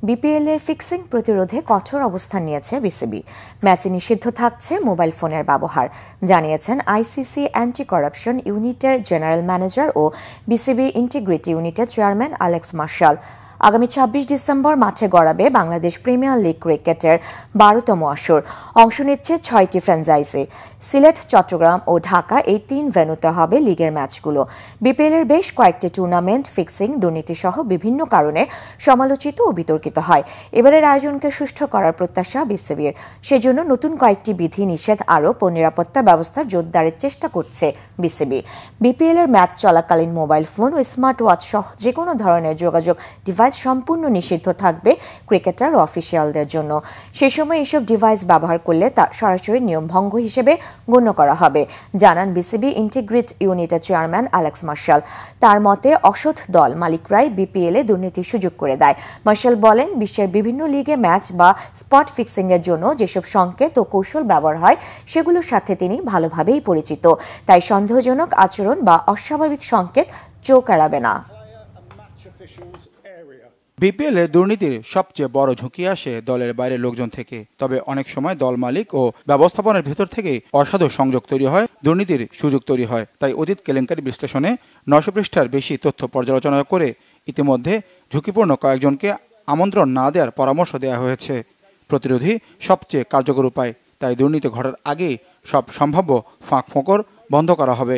বিপিএলে ফিক্সিং প্রতিরোধে কঠোর অবস্থান নিয়েছে বিসিবি। ম্যাচে নিষিদ্ধ থাকছে মোবাইল ফোনের ব্যবহার, জানিয়েছেন আইসিসি অ্যান্টি করাপশন ইউনিটের জেনারেল ম্যানেজার ও বিসিবি ইন্টিগ্রিটি ইউনিটের চেয়ারম্যান অ্যালেক্স মার্শাল। আগামী ২৬ ডিসেম্বর মাঠে গড়াবে বাংলাদেশ প্রিমিয়ার লিগ ক্রিকেটের ১২তম আসর। অংশ নিচ্ছে ৬টি ফ্র্যাঞ্চাইজি। সিলেট, চট্টগ্রাম ও ঢাকা এই ৩ ভেন্যুতে হবে লিগের ম্যাচগুলো। বিপিএলের বেশ কয়েকটি টুর্নামেন্ট ফিক্সিং, দুর্নীতিসহ বিভিন্ন কারণে সমালোচিত ও বিতর্কিত হয়। এবারের আয়োজনকে সুষ্ঠু করার প্রত্যাশা বিসিবির। সেজন্য নতুন কয়েকটি বিধি নিষেধ আরোপ ও নিরাপত্তা ব্যবস্থা জোরদারের চেষ্টা করছে বিসিবি। বিপিএলের ম্যাচ চলাকালীন মোবাইল ফোন ও স্মার্ট ওয়াচ সহ যেকোনো ধরনের যোগাযোগ ডিভাইস সম্পূর্ণ নিষিদ্ধ থাকবে ক্রিকেটার ও অফিসিয়ালদের জন্য। সে সময় এসব ডিভাইস ব্যবহার করলে তা সরাসরি নিয়ম ভঙ্গ হিসেবে গণ্য করা হবে, জানান বিসিবি ইন্টিগ্রিট ইউনিটের চেয়ারম্যান অ্যালেক্স মার্শাল। তার মতে অসৎ দল মালিকরাই বিপিএলে দুর্নীতির সুযোগ করে দেয়। মার্শাল বলেন, বিশ্বের বিভিন্ন লিগে ম্যাচ বা স্পট ফিক্সিং এর জন্য যেসব সংকেত ও কৌশল ব্যবহার হয় সেগুলোর সাথে তিনি ভালোভাবেই পরিচিত। তাই সন্দেহজনক আচরণ বা অস্বাভাবিক সংকেত চোখ এড়াবে না। বিপিএলে দুর্নীতির সবচেয়ে বড় ঝুঁকি আসে দলের বাইরের লোকজন থেকে। তবে অনেক সময় দল মালিক ও ব্যবস্থাপনার ভেতর থেকে অসাধু সংযোগ তৈরি হয়, দুর্নীতির সুযোগ তৈরি হয়। তাই অতীত কেলেঙ্কারি বিশ্লেষণে ৯০০ পৃষ্ঠার বেশি তথ্য পর্যালোচনা করে ইতিমধ্যে ঝুঁকিপূর্ণ কয়েকজনকে আমন্ত্রণ না দেওয়ার পরামর্শ দেওয়া হয়েছে। প্রতিরোধী সবচেয়ে কার্যকর উপায়, তাই দুর্নীতি ঘটার আগেই সব সম্ভাব্য ফাঁক ফোকর বন্ধ করা হবে।